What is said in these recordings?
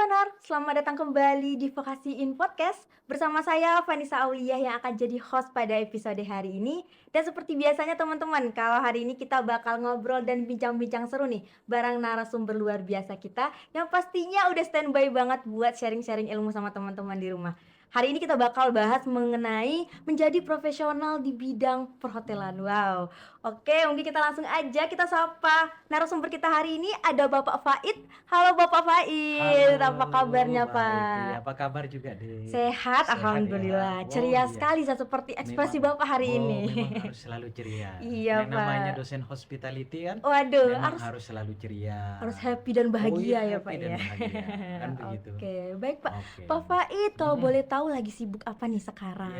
Listener, selamat datang kembali di Vokasi In Podcast. Bersama saya Vanessa Auliah yang akan jadi host pada episode hari ini. Dan seperti biasanya teman-teman, kalau hari ini kita bakal ngobrol dan bincang-bincang seru nih bareng narasumber luar biasa kita yang pastinya udah standby banget buat sharing-sharing ilmu sama teman-teman di rumah. Hari ini kita bakal bahas mengenai menjadi profesional di bidang perhotelan. Wow. Oke, mungkin kita langsung aja kita sapa narasumber kita hari ini ada Bapak Faid. Halo Bapak Halo, Faid, apa kabarnya baik deh. Pak? Apa kabar juga deh? Sehat, Sehat ya? alhamdulillah. Oh Ceria iya, sekali seperti ekspresi memang. Bapak hari Oh, ini. memang harus selalu ceria. Iya Yang namanya Pak. dosen hospitality kan, Waduh, memang harus harus selalu ceria. harus happy dan Oh iya, bahagia ya happy Pak dan ya. bahagia, kan begitu. Oke, baik Pak. Oke. Pak Faid, kalau Mhm. boleh tahu lagi sibuk apa nih Ya, sekarang?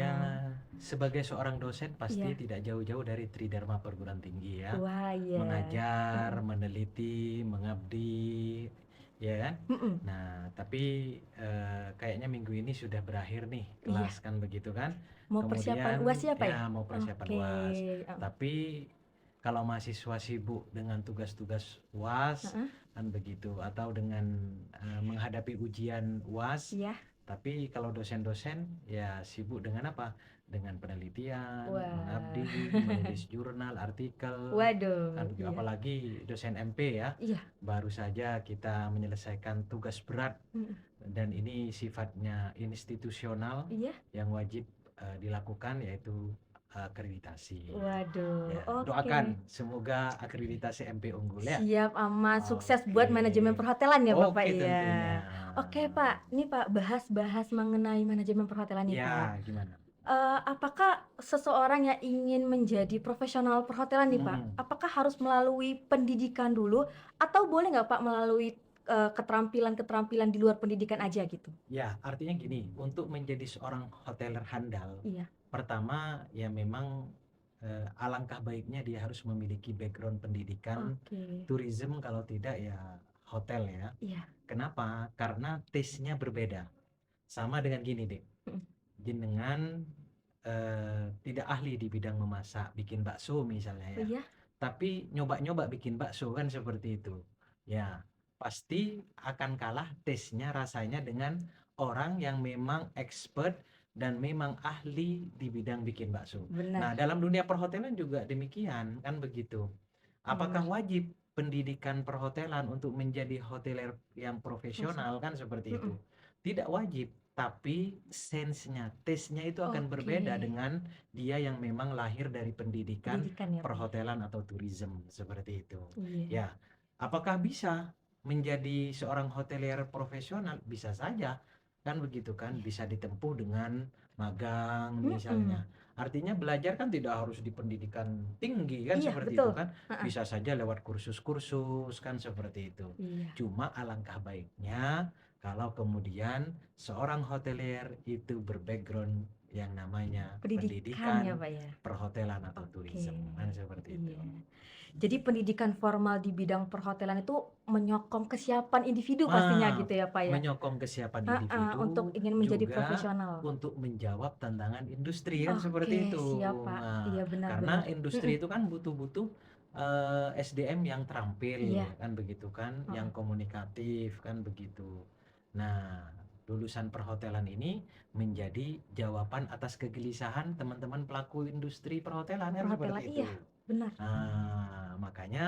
sebagai seorang dosen pasti Iya. tidak jauh-jauh dari Tridharma Perguruan Tinggi ya. Wah, iya. Mengajar, Mm-mm. meneliti, mengabdi, ya kan? Mm-mm. Nah, tapi kayaknya minggu ini sudah berakhir nih Iya, kelas kan begitu kan? mau persiapan Kemudian UAS ya Pak ya? ya mau persiapan Oke. UAS. Tapi kalau mahasiswa sibuk dengan tugas-tugas UAS Heeh. kan begitu atau dengan menghadapi ujian UAS, Iya. tapi kalau dosen-dosen ya sibuk dengan apa? Dengan penelitian, Wah. mengabdi, menulis jurnal, artikel, kan Waduh, begitu. iya. Apalagi dosen MP ya, Iya. baru saja kita menyelesaikan tugas berat Mm. dan ini sifatnya institusional Iya. yang wajib dilakukan yaitu akreditasi. Waduh, Ya, oke. doakan semoga akreditasi MP unggul ya. Siap, aman. Sukses buat Oke. manajemen perhotelan ya Bapak Oke ya. tentunya. Oke Pak, ini Pak bahas-bahas mengenai manajemen perhotelan nih Pak. Ya, gimana? Apakah seseorang yang ingin menjadi profesional perhotelan nih Pak, Hmm. apakah harus melalui pendidikan dulu atau boleh nggak Pak melalui keterampilan-keterampilan di luar pendidikan aja gitu? Ya, artinya gini, untuk menjadi seorang hoteler handal, Iya. pertama ya memang alangkah baiknya dia harus memiliki background pendidikan Oke. tourism, kalau tidak ya hotel ya. Iya. Kenapa? Karena taste-nya berbeda. Sama dengan gini deh, Mm. jenengan tidak ahli di bidang memasak, bikin bakso misalnya Oh ya. iya. Tapi nyoba-nyoba bikin bakso kan seperti itu. Ya, pasti akan kalah taste-nya, rasanya dengan orang yang memang expert dan memang ahli di bidang bikin bakso. Benar. Nah, dalam dunia perhotelan juga demikian, kan begitu. Apakah Benar. wajib pendidikan perhotelan untuk menjadi hoteler yang profesional kan seperti itu? Mm-mm. Tidak wajib, tapi sense-nya, taste-nya itu akan Oke. berbeda dengan dia yang memang lahir dari pendidikan Pendidikan ya Pak. perhotelan atau tourism seperti itu. Iya. Ya, apakah bisa menjadi seorang hotelier profesional? Bisa saja, kan begitu kan? Iya. Bisa ditempuh dengan magang Mm-mm. misalnya. Artinya belajar kan tidak harus di pendidikan tinggi kan Iya, seperti itu betul. kan? Heeh. Bisa saja lewat kursus-kursus kan seperti itu. Iya. Cuma alangkah baiknya kalau kemudian seorang hotelier itu berbackground yang namanya Pendidikan ya pendidikan Pak ya. perhotelan atau Oke. tourism kan seperti itu. Iya. Jadi pendidikan formal di bidang perhotelan itu menyokong kesiapan individu pastinya gitu ya Pak ya. Menyokong kesiapan Heeh, individu untuk ingin menjadi juga profesional. untuk menjawab tantangan industri kan seperti Oke, itu. siap Pak. Nah, Iya karena benar-benar. industri itu kan butuh-butuh SDM yang terampil Iya. kan begitu kan, yang Heeh. komunikatif kan begitu. Nah, lulusan perhotelan ini menjadi jawaban atas kegelisahan teman-teman pelaku industri perhotelan kan Perhotelan seperti itu. iya, benar. Nah, makanya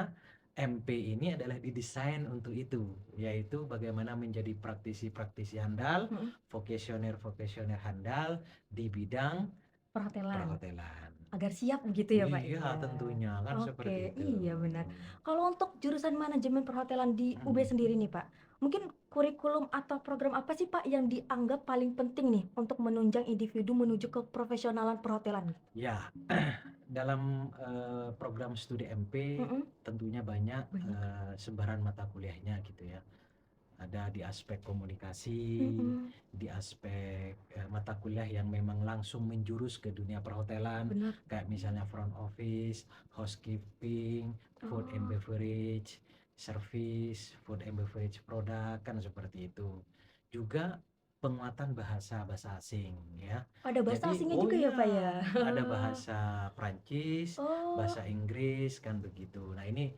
MP ini adalah didesain untuk itu, yaitu bagaimana menjadi praktisi-praktisi handal, Mm-mm. vokasioner-vokasioner handal di bidang Perhotelan. perhotelan. Agar siap begitu ya Pak Iya, ya. tentunya kan seperti Oke, itu. iya benar. Kalau untuk jurusan manajemen perhotelan di UB Hmm. sendiri nih Pak, mungkin kurikulum atau program apa sih Pak yang dianggap paling penting nih untuk menunjang individu menuju ke profesionalan perhotelan? Ya, dalam program studi MP Mm-mm. tentunya banyak Banyak. sebaran mata kuliahnya gitu ya. Ada di aspek komunikasi, Mm-mm. di aspek mata kuliah yang memang langsung menjurus ke dunia perhotelan, Benar. kayak misalnya front office, housekeeping, food and Oh, beverage, service, food and beverage product kan seperti itu. Juga penguatan bahasa asing ya. ada bahasa Jadi, asingnya oh juga ya Pak ya? ya, ada bahasa Prancis, Oh, bahasa Inggris kan begitu. Nah, ini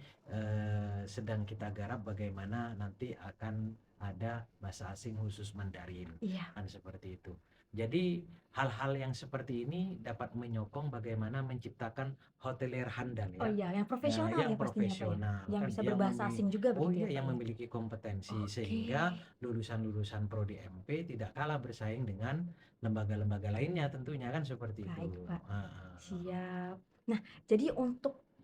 sedang kita garap bagaimana nanti akan ada bahasa asing khusus Mandarin, Iya. kan seperti itu. Jadi hal-hal yang seperti ini dapat menyokong bagaimana menciptakan hotelier handal Oh ya. iya, yang Nah, profesional ya yang pastinya Pak ya? profesional Yang kan bisa yang berbahasa asing juga oh begitu iya, ya Pak yang ya? memiliki kompetensi Oke, sehingga lulusan-lulusan prodi MP tidak kalah bersaing dengan lembaga-lembaga lainnya tentunya kan seperti baik itu. Pak. Heeh. Siap. Nah, jadi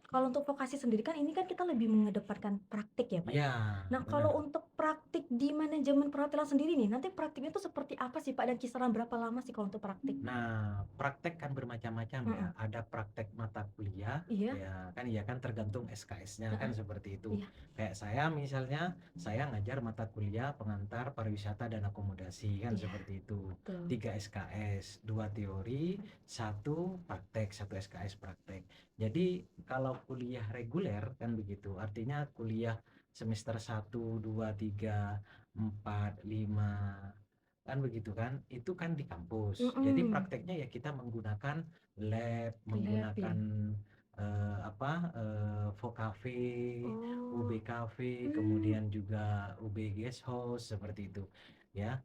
kalau untuk vokasi sendiri kan ini kan kita lebih mengedepankan praktik ya Pak ya? Iya, Nah, benar. kalau untuk praktik di manajemen perhotelan sendiri nih, nanti praktiknya itu seperti apa sih Pak dan kisaran berapa lama sih kalau untuk praktik? Nah, praktek kan bermacam-macam ya. Mhm. Ada praktek mata kuliah, Iya, ya kan tergantung SKS-nya kan heeh, seperti itu. iya, Kayak saya misalnya, saya ngajar mata kuliah pengantar pariwisata dan akomodasi kan iya, seperti itu. betul. 3 SKS, 2 teori, 1 praktek, 1 SKS praktek. Jadi kalau kuliah reguler kan begitu. Artinya kuliah semester 1, 2, 3, 4, 5 kan begitu kan, itu kan di kampus. Jadi Mhm, prakteknya ya kita menggunakan lab, lab menggunakan ya? Vocafe, UB Oh, Cafe, mmm, kemudian juga UB Guest House seperti itu ya.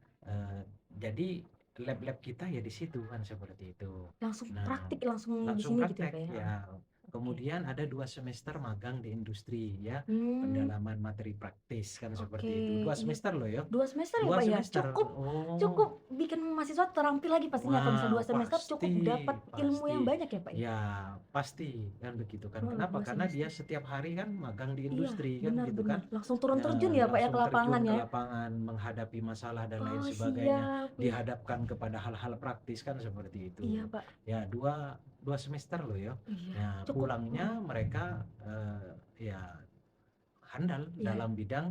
Jadi lab-lab kita ya di situ kan seperti itu. langsung Nah, praktik langsung di langsung sini gitu ya praktek Pak ya? Heeh, ya. oke. Kemudian ada 2 semester magang di industri ya, Mmm. pendalaman materi praktis kan Oke, seperti itu. Dua iya semester Pak. loh ya. 2 semester ya Dua Pak ya? semester. Oh, Cukup bikin mahasiswa terampil lagi pastinya kalau misalnya wah, 2 semester cukup pasti, dapat ilmu pasti. yang banyak ya Pak ya? Ya, pasti kan begitu kan. Heeh, Kenapa? 2 Karena dia semester. setiap hari kan magang di Iya, industri kan benar gitu benar. kan. Langsung turun terjun Ya, ya Pak ya ke langsung lapangan terjun ke ya? lapangan menghadapi masalah dan lain Oh sebagainya, siap, iya. dihadapkan kepada hal-hal praktis kan seperti Iya itu. Pak. Ya, dua semester loh ya. Iya, Ya, cukup pulangnya mereka ya handal iya, dalam bidang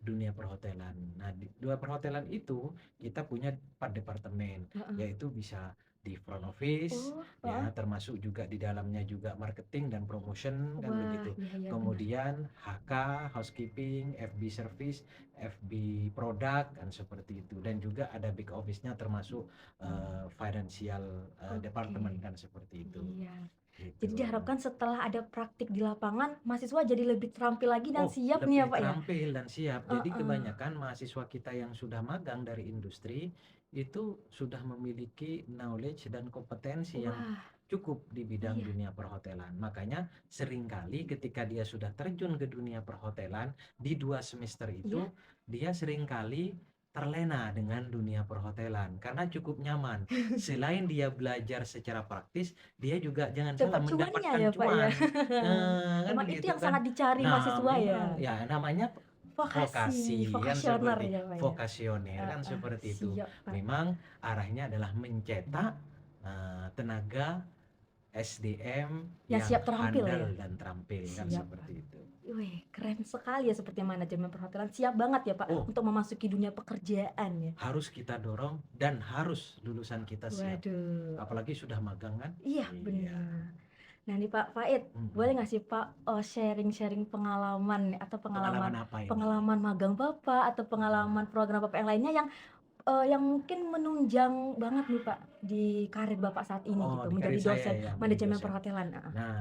dunia perhotelan. Nah, di dua perhotelan itu kita punya 4 departemen, heeh. yaitu bisa di front office, Oh, heeh. ya termasuk juga di dalamnya juga marketing dan promotion kan Wah, begitu. iya iya benar. Kemudian HK, housekeeping, FB service, FB product kan seperti itu. Dan juga ada big office-nya termasuk financial Oke, department kan seperti itu. iya. Jadi Gitu. diharapkan setelah ada praktik di lapangan, mahasiswa jadi lebih terampil lagi dan Oh, siap nih ya lebih Pak ya? terampil dan siap. Jadi Heeh. kebanyakan mahasiswa kita yang sudah magang dari industri itu sudah memiliki knowledge dan kompetensi yang Wah, cukup di bidang iya, dunia perhotelan. Makanya seringkali ketika dia sudah terjun ke dunia perhotelan di 2 semester itu, iya. dia seringkali terlena dengan dunia perhotelan karena cukup nyaman. Selain dia belajar secara praktis, dia juga jangan salah Dapat cuannya mendapatkan ya, Pak, ya? cuan. Kan Emang itu begitu yang kan. sangat dicari Nah, mahasiswa ya? memang ya namanya Vokasi, vokasi kan vokasioner seperti ya, Pak, ya? vokasioner kan Heeh, seperti itu. siap, Pak. Memang arahnya adalah mencetak tenaga SDM Yang yang siap terampil ya? handal dan terampil kan Siap, Pak. seperti itu. Wih, keren sekali ya seperti manajemen perhotelan. Siap banget ya, Pak, Oh, untuk memasuki dunia pekerjaan ya? harus kita dorong dan harus lulusan kita siap. Waduh, Apalagi sudah magang kan? iya, Iya. benar. Nah nih Pak Faid, boleh Mm-mm. nggak sih Pak sharing-sharing pengalaman nih, atau pengalaman Pengalaman apa ini? pengalaman magang Bapak atau pengalaman program Bapak yang lainnya yang mungkin menunjang banget nih Pak di karir Bapak saat ini Oh, gitu, di menjadi karir saya dosen ya, menjadi manajemen dosen. perhotelan. Heeh. Nah,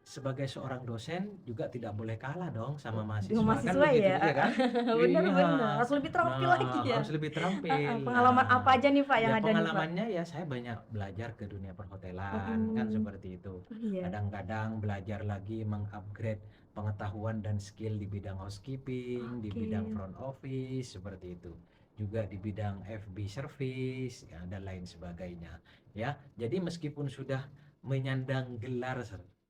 sebagai seorang dosen juga tidak boleh kalah dong sama Dengan mahasiswa kan mahasiswa begitu, ya? iya kan? Bener Iya. bener, harus lebih terampil lagi Nah, ya? harus lebih Heeh, terampil. pengalaman apa Nah, aja nih Pak yang ya ada nih Pak? pengalamannya ya saya banyak belajar ke dunia perhotelan kan Mhm. seperti itu. Oh iya, Kadang-kadang belajar lagi mengupgrade pengetahuan dan skill di bidang housekeeping, di oke. bidang front office seperti itu. Juga di bidang FB service ya, dan lain sebagainya. Ya, jadi meskipun sudah menyandang gelar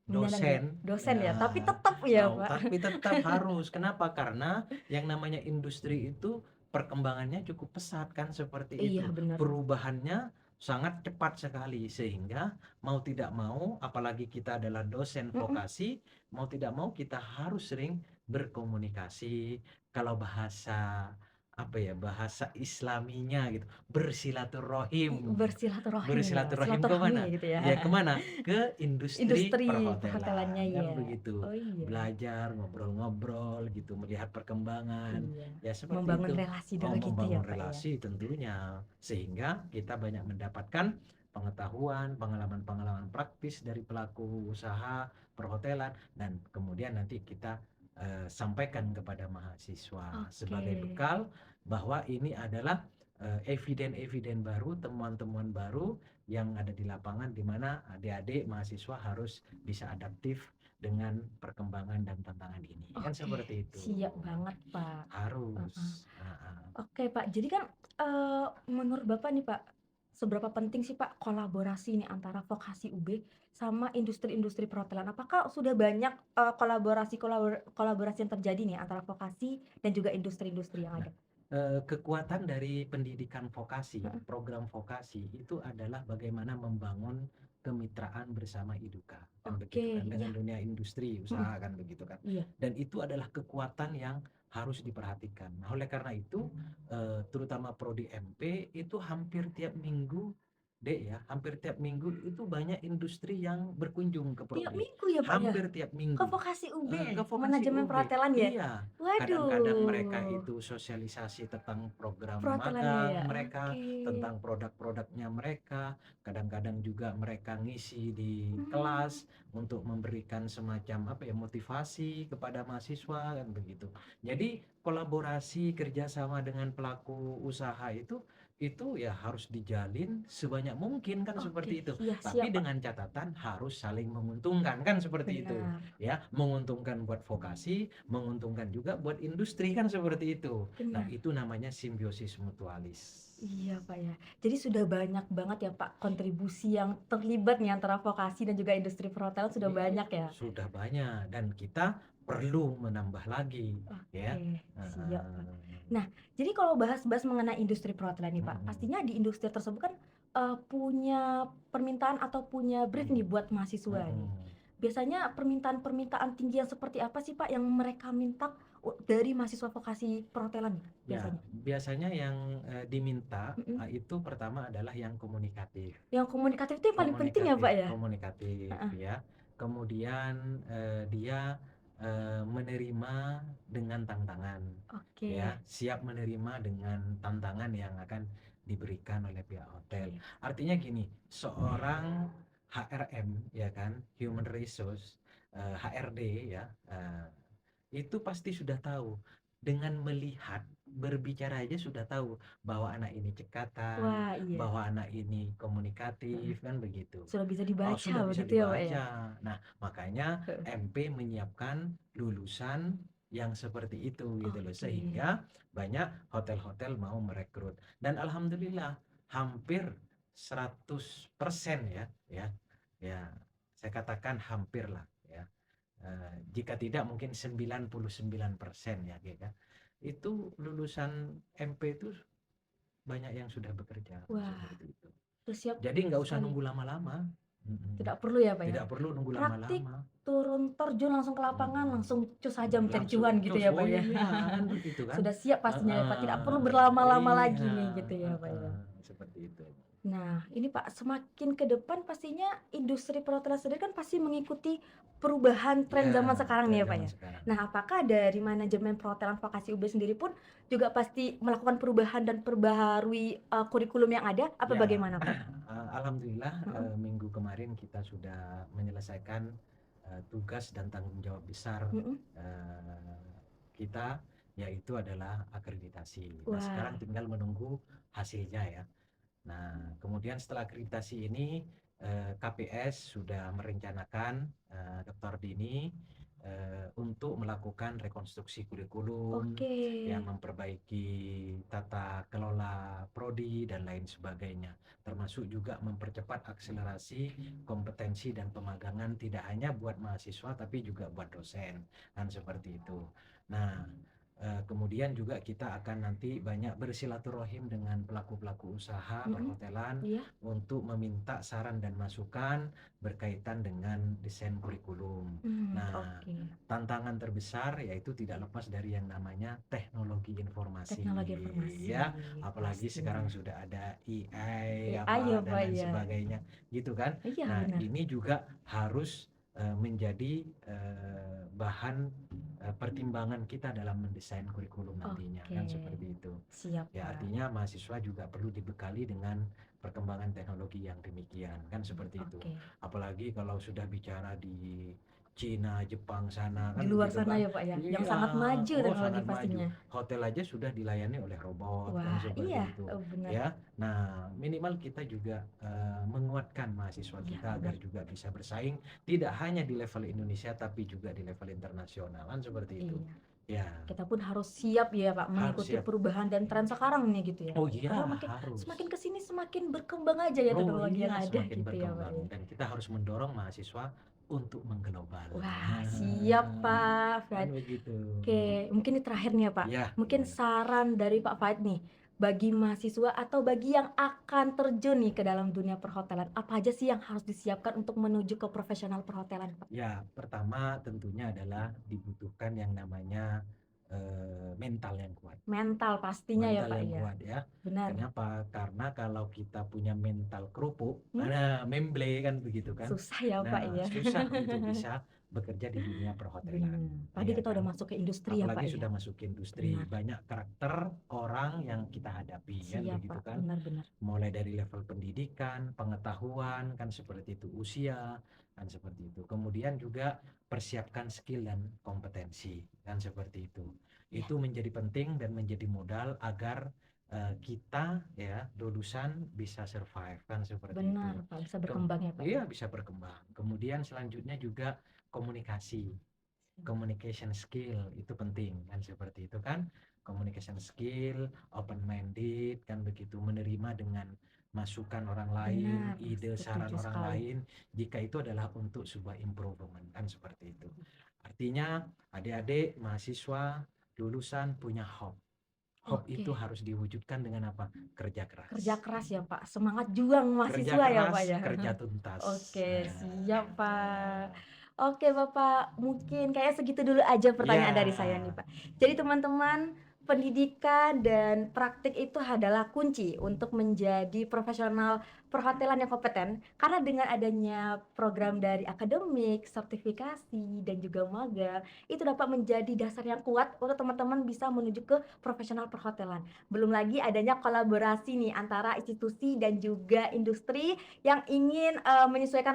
Menyandang ya? dosen Dosen ya, ya? Tapi tetap ya Pak? tapi tetap harus. Kenapa? Karena yang namanya industri itu perkembangannya cukup pesat kan seperti Iya itu. bener. Perubahannya sangat cepat sekali sehingga mau tidak mau apalagi kita adalah dosen Mhm. vokasi, mau tidak mau kita harus sering berkomunikasi. Kalau bahasa apa ya, bahasa Islaminya gitu, bersilaturahim. Bersilaturahim ya? Bersilaturahim ke Silaturahmi mana? gitu ya? Ya kemana? Ke industri Industri perhotelannya perhotelan kan ya? begitu. Oh iya. Belajar, ngobrol-ngobrol gitu, melihat perkembangan. Iya. Ya seperti Membangun itu. relasi Oh, dulu gitu ya membangun Pak ya? relasi tentunya. Sehingga kita banyak mendapatkan pengetahuan, pengalaman-pengalaman praktis dari pelaku usaha perhotelan dan kemudian nanti kita sampaikan kepada mahasiswa sebagai Oke. bekal bahwa ini adalah eviden-eviden baru, temuan-temuan baru yang ada di lapangan, di mana adik-adik mahasiswa harus bisa adaptif dengan perkembangan dan tantangan ini. Kan Oke, seperti itu. siap banget, Pak. Heeh. Harus. Oke, Pak. Jadi kan menurut Bapak nih, Pak, seberapa penting sih, Pak, kolaborasi nih antara vokasi UB sama industri-industri perhotelan? Apakah sudah banyak kolaborasi yang terjadi nih antara vokasi dan juga industri-industri yang Nah, ada? kekuatan dari pendidikan vokasi, Heeh. program vokasi itu adalah bagaimana membangun kemitraan bersama Iduka, kan Oke, begitu kan, iya. dengan dunia industri, Mhm. usaha kan begitu kan. Iya. Dan itu adalah kekuatan yang harus diperhatikan. Nah, oleh karena itu, terutama prodi MP itu hampir tiap minggu, Dek ya, hampir tiap minggu itu banyak industri yang berkunjung ke Tiap prodi. minggu ya, Pak, ya? Hampir tiap Ke minggu. vokasi UB, Ke vokasi manajemen UB. perhotelan ya? Iya, kadang-kadang mereka Waduh, itu sosialisasi tentang program perhotelannya ya? magang mereka, Oke. tentang produk-produknya mereka, kadang-kadang juga mereka ngisi di Mmm, kelas untuk memberikan semacam apa ya, motivasi kepada mahasiswa kan begitu. Jadi kolaborasi kerjasama dengan pelaku usaha itu ya harus dijalin sebanyak mungkin kan oke. seperti itu. Iya, siap, Tapi Pak. dengan catatan harus saling menguntungkan kan seperti itu. Benar, Ya, menguntungkan buat vokasi, menguntungkan juga buat industri kan seperti itu. Nah, benar. itu namanya simbiosis mutualis. Iya, Pak, ya. Jadi sudah banyak banget ya, Pak, kontribusi yang terlibat nih antara vokasi dan juga industri perhotelan sudah Iya, banyak ya? sudah banyak dan kita perlu menambah lagi, ya. Oke, siap, Pak. Heeh. Nah, jadi kalau bahas-bahas mengenai industri perhotelan nih, Pak, Mm-mm. pastinya di industri tersebut kan, punya permintaan atau punya brief nih buat mahasiswa nih. Mm-mm. Biasanya permintaan-permintaan tinggi yang seperti apa sih, Pak, yang mereka minta dari mahasiswa vokasi perhotelan nih Ya, biasanya? biasanya yang diminta Mhm. itu pertama adalah yang komunikatif. Yang komunikatif itu yang paling penting ya, Komunikatif, Pak, ya? komunikatif Heeh. ya. Kemudian dia menerima dengan tantangan, ya, Oke, siap menerima dengan tantangan yang akan diberikan oleh pihak hotel. oke. Artinya gini, seorang HRM ya kan, Human Resource, HRD ya, itu pasti sudah tahu dengan melihat berbicara aja sudah tahu bahwa anak ini cekatan, Wah, iya. bahwa anak ini Heeh. komunikatif kan begitu. Sudah bisa Oh, dibaca sudah bisa begitu ya, Pak, ya? dibaca. Nah, makanya Heeh. MP menyiapkan lulusan yang seperti itu gitu loh, Oke. sehingga banyak hotel-hotel mau merekrut. Dan alhamdulillah hampir 100% ya, ya. Ya, saya katakan hampir lah ya. Jika tidak mungkin 99% ya, gitu kan. Itu lulusan MP itu banyak yang sudah bekerja Wah, seperti itu. bersiap Jadi nggak usah sekali. nunggu lama-lama. Tidak perlu ya, Pak, ya? Tidak perlu nunggu Praktik, lama-lama. turun terjun langsung ke lapangan, Mm-mm. langsung cus aja mencari Langsung cuan gitu cus, ya, Pak, oh ya? iya kan begitu kan. Sudah siap pastinya ya, Pak, tidak perlu Heeh, berlama-lama lagi iya, nih gitu ya, Pak, ya? heeh, seperti itu. Nah, ini Pak, semakin ke depan pastinya industri perhotelan sendiri kan pasti mengikuti perubahan tren Ya, zaman sekarang tren nih ya, Pak, zaman ya? sekarang. Nah, apakah dari manajemen perhotelan vokasi UB sendiri pun juga pasti melakukan perubahan dan perbaharui, kurikulum yang ada, apa Ya, bagaimana, Pak? alhamdulillah Heeh. minggu kemarin kita sudah menyelesaikan tugas dan tanggung jawab besar Mhm. kita, yaitu adalah akreditasi. Nah, Wah, sekarang tinggal menunggu hasilnya ya. Nah, kemudian setelah akreditasi ini KPS sudah merencanakan Dr. Dini untuk melakukan rekonstruksi kurikulum, oke. yang memperbaiki tata kelola prodi dan lain sebagainya, termasuk juga mempercepat akselerasi kompetensi dan pemagangan tidak hanya buat mahasiswa tapi juga buat dosen, kan seperti itu. Nah, kemudian juga kita akan nanti banyak bersilaturahim dengan pelaku-pelaku usaha Mhm. perhotelan Iya. untuk meminta saran dan masukan berkaitan dengan desain kurikulum. Nah, Oke. tantangan terbesar yaitu tidak lepas dari yang namanya teknologi informasi, Teknologi informasi, ya, apalagi sekarang pastinya. sudah ada AI AI ya, apa dan Pak, lain ya? sebagainya, gitu kan. Iya, Nah, benar. ini juga harus menjadi bahan pertimbangan kita dalam mendesain kurikulum nantinya, Oke, kan seperti itu. siap, Ya, Pak. artinya mahasiswa juga perlu dibekali dengan perkembangan teknologi yang demikian, kan seperti itu. Oke. Apalagi kalau sudah bicara di Cina, Jepang sana Di kan luar begitu sana kan. ya Pak ya, yang Iya, sangat maju oh teknologi sangat maju. pastinya. Hotel aja sudah dilayani oleh robot kan Wah, seperti iya, itu. oh, benar. Ya. Nah, minimal kita juga menguatkan mahasiswa Iya, kita agar benar. juga bisa bersaing tidak hanya di level Indonesia tapi juga di level internasional kan seperti itu. Iya. Ya, Kita pun harus siap ya Pak harus mengikuti siap. perubahan dan tren sekarang nih gitu ya. Oh iya, Karena makin harus. semakin ke sini semakin berkembang aja ya Oh teknologi yang iya, ada semakin gitu ya Pak berkembang ya. dan kita harus mendorong mahasiswa untuk mengglobal. Wah, siap Pak Kan Fuad. begitu. Oke, mungkin ini terakhir nih ya Pak. Ya, Mungkin gimana? saran dari Pak Fuad nih bagi mahasiswa atau bagi yang akan terjun nih ke dalam dunia perhotelan, apa aja sih yang harus disiapkan untuk menuju ke profesional perhotelan Pak? Ya, pertama tentunya adalah dibutuhkan yang namanya mental yang kuat. Mental pastinya ya Mental Pak yang ya. kuat ya. Benar. Kenapa? Karena kalau kita punya mental kerupuk, Hmm? memble kan begitu kan. Susah ya Pak Nah, ya. susah untuk bisa bekerja di dunia perhotelan. Benar. Apalagi Iya kita kan? udah masuk ke industri ya Pak Apalagi ya. sudah masuk ke industri, Benar. banyak karakter orang yang kita hadapi kan Siap begitu Pak, kan. benar-benar. Mulai dari level pendidikan, pengetahuan kan seperti itu, usia kan seperti itu. Kemudian juga persiapkan skill dan kompetensi kan seperti itu. Ya, Itu menjadi penting dan menjadi modal agar kita ya lulusan bisa survive kan seperti itu. benar Pak, bisa berkembang ya Pak ya. Iya, bisa berkembang. Kemudian selanjutnya juga komunikasi. Communication skill itu penting kan seperti itu kan. Communication skill, open minded kan begitu, menerima dengan masukan orang lain, Benar, ide saran setuju orang sekali. lain jika itu adalah untuk sebuah improvement kan seperti itu. Artinya adik-adik mahasiswa lulusan punya hope. Hope Oke. itu harus diwujudkan dengan apa? Kerja keras. Kerja keras ya Pak, semangat juang Kerja mahasiswa ya keras, Pak ya. kerja tuntas. Oke, siap Nah, Pak. Oke Bapak, mungkin kayak segitu dulu aja pertanyaan dari saya nih ya. Pak. Jadi teman-teman, pendidikan dan praktik itu adalah kunci untuk menjadi profesional perhotelan yang kompeten. Karena dengan adanya program dari akademik, sertifikasi, dan juga magang, itu dapat menjadi dasar yang kuat untuk teman-teman bisa menuju ke profesional perhotelan. Belum lagi adanya kolaborasi nih antara institusi dan juga industri yang ingin menyesuaikan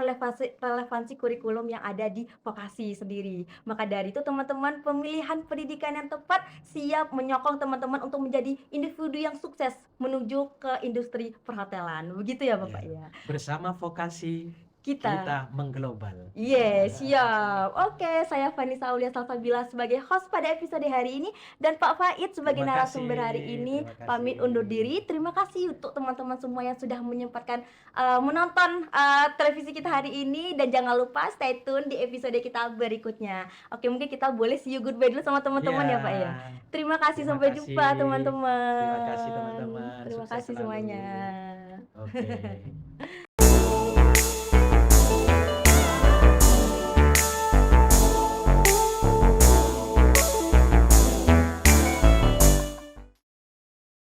relevansi kurikulum yang ada di vokasi sendiri. Maka dari itu teman-teman, pemilihan pendidikan yang tepat siap menyokong teman-teman untuk menjadi individu yang sukses menuju ke industri perhotelan. Begitu ya Bapak Ya. ya. Bersama vokasi Kita kita mengglobal. Iya, siap. Oke, saya Vanessa Aulia Salsabila sebagai host pada episode hari ini dan Pak Faid sebagai Terima narasumber kasih, hari ini terima pamit kasih. undur diri. Terima kasih untuk teman-teman semua yang sudah menyempatkan menonton televisi kita hari ini dan jangan lupa stay tune di episode kita berikutnya. Oke, mungkin kita boleh see you goodbye dulu sama teman-teman ya Pak ya. Terima kasih, Terima sampai kasih. jumpa teman-teman. Terima kasih teman-teman. Terima Sukses kasih selalu. semuanya. Oke.